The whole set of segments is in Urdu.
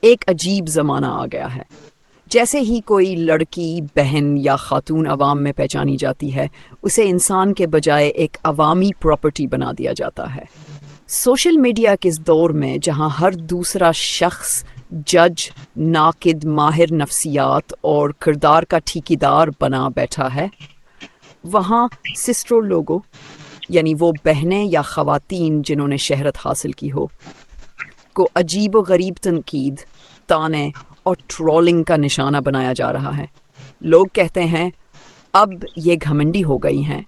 ایک عجیب زمانہ آ گیا ہے۔ جیسے ہی کوئی لڑکی، بہن یا خاتون عوام میں پہچانی جاتی ہے، اسے انسان کے بجائے ایک عوامی پراپرٹی بنا دیا جاتا ہے۔ سوشل میڈیا کے اس دور میں جہاں ہر دوسرا شخص جج، ناقد، ماہر نفسیات اور کردار کا ٹھیکیدار بنا بیٹھا ہے، وہاں سسٹرو لوگوں، یعنی وہ بہنیں یا خواتین جنہوں نے شہرت حاصل کی ہو، کو عجیب و غریب تنقید، تانے اور ٹرولنگ کا نشانہ بنایا جا رہا ہے۔ لوگ کہتے ہیں اب یہ گھمنڈی ہو گئی ہیں،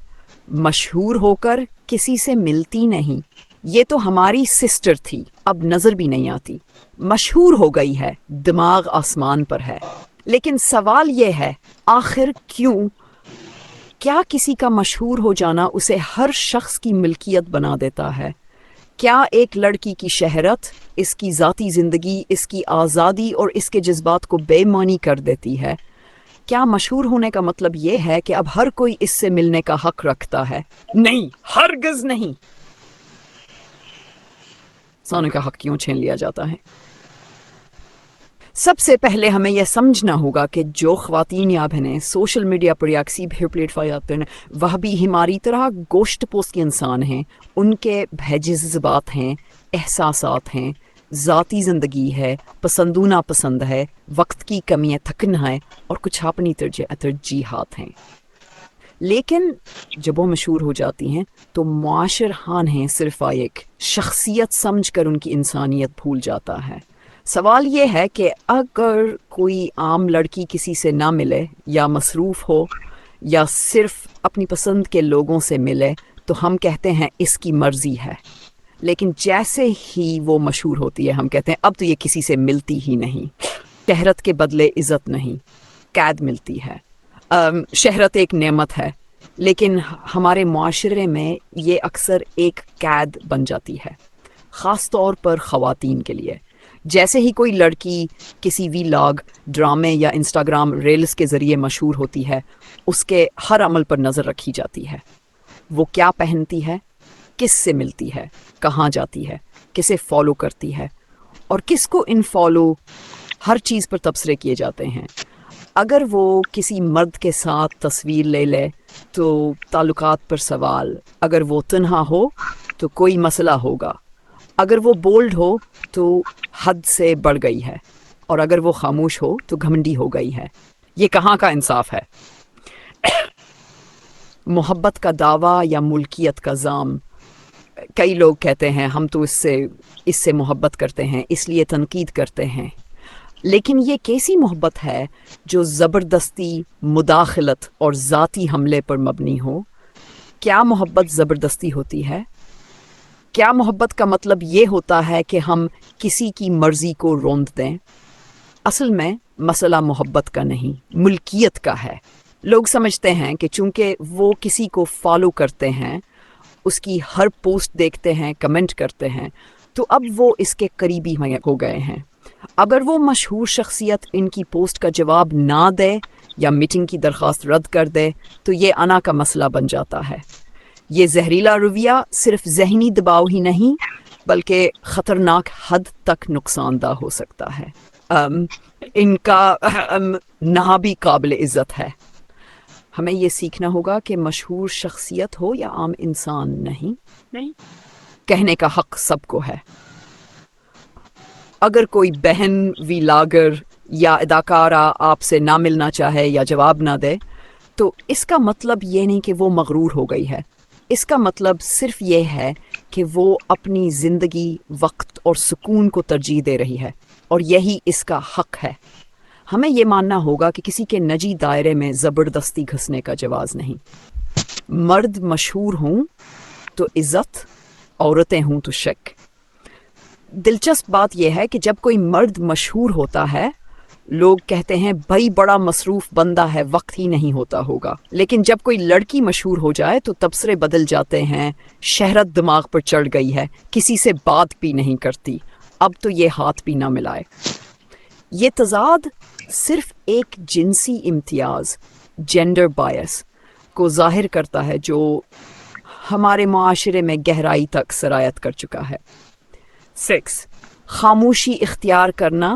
مشہور ہو کر کسی سے ملتی نہیں، یہ تو ہماری سسٹر تھی، اب نظر بھی نہیں آتی، مشہور ہو گئی ہے، دماغ آسمان پر ہے۔ لیکن سوال یہ ہے، آخر کیوں؟ کیا کسی کا مشہور ہو جانا اسے ہر شخص کی ملکیت بنا دیتا ہے؟ کیا ایک لڑکی کی شہرت اس کی ذاتی زندگی، اس کی آزادی اور اس کے جذبات کو بے معنی کر دیتی ہے؟ کیا مشہور ہونے کا مطلب یہ ہے کہ اب ہر کوئی اس سے ملنے کا حق رکھتا ہے؟ نہیں، ہرگز نہیں۔ سونے کا حق کیوں چھین لیا جاتا ہے؟ سب سے پہلے ہمیں یہ سمجھنا ہوگا کہ جو خواتین یا بہنیں سوشل میڈیا پر یا کسی بھی پلیٹ فارم پر وہ بھی ہماری طرح گوشت پوست کے انسان ہیں، ان کے بھیجے جذبات ہیں، احساسات ہیں، ذاتی زندگی ہے، پسند و ناپسند ہے، وقت کی کمی ہے، تھکنا ہے، اور کچھ اپنی ترجیحات ہیں۔ لیکن جب وہ مشہور ہو جاتی ہیں تو معاشرحان ہیں صرف ایک شخصیت سمجھ کر ان کی انسانیت بھول جاتا ہے۔ سوال یہ ہے کہ اگر کوئی عام لڑکی کسی سے نہ ملے یا مصروف ہو یا صرف اپنی پسند کے لوگوں سے ملے تو ہم کہتے ہیں اس کی مرضی ہے، لیکن جیسے ہی وہ مشہور ہوتی ہے ہم کہتے ہیں اب تو یہ کسی سے ملتی ہی نہیں۔ شہرت کے بدلے عزت نہیں، قید ملتی ہے۔ شہرت ایک نعمت ہے، لیکن ہمارے معاشرے میں یہ اکثر ایک قید بن جاتی ہے، خاص طور پر خواتین کے لیے۔ جیسے ہی کوئی لڑکی کسی ویلاگ، ڈرامے یا انسٹاگرام ریلز کے ذریعے مشہور ہوتی ہے، اس کے ہر عمل پر نظر رکھی جاتی ہے۔ وہ کیا پہنتی ہے، کس سے ملتی ہے، کہاں جاتی ہے، کسے فالو کرتی ہے، اور کس کو ان فالو، ہر چیز پر تبصرے کیے جاتے ہیں۔ اگر وہ کسی مرد کے ساتھ تصویر لے لے تو تعلقات پر سوال، اگر وہ تنہا ہو تو کوئی مسئلہ ہوگا، اگر وہ بولڈ ہو تو حد سے بڑھ گئی ہے، اور اگر وہ خاموش ہو تو گھمنڈی ہو گئی ہے۔ یہ کہاں کا انصاف ہے؟ محبت کا دعویٰ یا ملکیت کا زام؟ کئی لوگ کہتے ہیں ہم تو اس سے محبت کرتے ہیں، اس لیے تنقید کرتے ہیں۔ لیکن یہ کیسی محبت ہے جو زبردستی، مداخلت اور ذاتی حملے پر مبنی ہو؟ کیا محبت زبردستی ہوتی ہے؟ کیا محبت کا مطلب یہ ہوتا ہے کہ ہم کسی کی مرضی کو روند دیں؟ اصل میں مسئلہ محبت کا نہیں، ملکیت کا ہے۔ لوگ سمجھتے ہیں کہ چونکہ وہ کسی کو فالو کرتے ہیں، اس کی ہر پوسٹ دیکھتے ہیں، کمنٹ کرتے ہیں، تو اب وہ اس کے قریبی ہو گئے ہیں۔ اگر وہ مشہور شخصیت ان کی پوسٹ کا جواب نہ دے یا میٹنگ کی درخواست رد کر دے تو یہ انا کا مسئلہ بن جاتا ہے۔ یہ زہریلا رویہ صرف ذہنی دباؤ ہی نہیں بلکہ خطرناک حد تک نقصان دہ ہو سکتا ہے۔ ان کا نہ بھی قابل عزت ہے۔ ہمیں یہ سیکھنا ہوگا کہ مشہور شخصیت ہو یا عام انسان، نہیں کہنے کا حق سب کو ہے۔ اگر کوئی بہن، ویلاگر یا اداکارہ آپ سے نہ ملنا چاہے یا جواب نہ دے تو اس کا مطلب یہ نہیں کہ وہ مغرور ہو گئی ہے، اس کا مطلب صرف یہ ہے کہ وہ اپنی زندگی، وقت اور سکون کو ترجیح دے رہی ہے، اور یہی اس کا حق ہے۔ ہمیں یہ ماننا ہوگا کہ کسی کے نجی دائرے میں زبردستی گھسنے کا جواز نہیں۔ مرد مشہور ہوں تو عزت، عورتیں ہوں تو شک۔ دلچسپ بات یہ ہے کہ جب کوئی مرد مشہور ہوتا ہے، لوگ کہتے ہیں بھائی بڑا مصروف بندہ ہے، وقت ہی نہیں ہوتا ہوگا۔ لیکن جب کوئی لڑکی مشہور ہو جائے تو تبصرے بدل جاتے ہیں، شہرت دماغ پر چڑھ گئی ہے، کسی سے بات بھی نہیں کرتی، اب تو یہ ہاتھ بھی نہ ملائے۔ یہ تضاد صرف ایک جنسی امتیاز، جینڈر بائس کو ظاہر کرتا ہے جو ہمارے معاشرے میں گہرائی تک سرایت کر چکا ہے۔ 6. خاموشی اختیار کرنا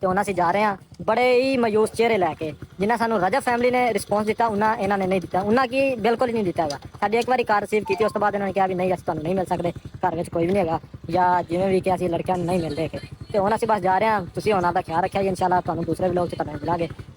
ਤੇ ਉਹਨਾਂ ਅਸੀਂ ਜਾ ਰਹੇ ਹਾਂ ਬੜੇ ਹੀ ਮਾਯੂਸ ਚਿਹਰੇ ਲੈ ਕੇ। ਜਿੰਨਾ ਸਾਨੂੰ ਰਜਬ ਫੈਮਿਲੀ ਨੇ ਰਿਸਪੌਂਸ ਦਿੱਤਾ ਉਹਨਾਂ ਇਹਨਾਂ ਨੇ ਨਹੀਂ ਦਿੱਤਾ। ਉਹਨਾਂ ਕੀ ਬਿਲਕੁਲ ਹੀ ਨਹੀਂ ਦਿੱਤਾ ਹੈਗਾ। ਸਾਡੀ ਇੱਕ ਵਾਰੀ ਕਾਰ ਰਿਸੀਵ ਕੀਤੀ, ਉਸ ਤੋਂ ਬਾਅਦ ਇਹਨਾਂ ਨੇ ਕਿਹਾ ਵੀ ਨਹੀਂ ਅਸੀਂ ਤੁਹਾਨੂੰ ਨਹੀਂ ਮਿਲ ਸਕਦੇ, ਘਰ ਵਿੱਚ ਕੋਈ ਵੀ ਨਹੀਂ ਹੈਗਾ, ਜਾਂ ਜਿਵੇਂ ਵੀ ਕਿ ਅਸੀਂ ਲੜਕਿਆਂ ਨੂੰ ਨਹੀਂ ਮਿਲਦੇ ਹੈਗੇ। ਤੇ ਹੁਣ ਅਸੀਂ ਬਸ ਜਾ ਰਹੇ ਹਾਂ। ਤੁਸੀਂ ਉਹਨਾਂ ਦਾ ਖਿਆਲ ਰੱਖਿਆ ਜੀ, ਇਨਸ਼ਾਅੱਲਾ ਤੁਹਾਨੂੰ ਦੂਸਰੇ ਵਲੌਗ 'ਚ ਤੁਹਾਨੂੰ ਮਿਲਾਂਗੇ।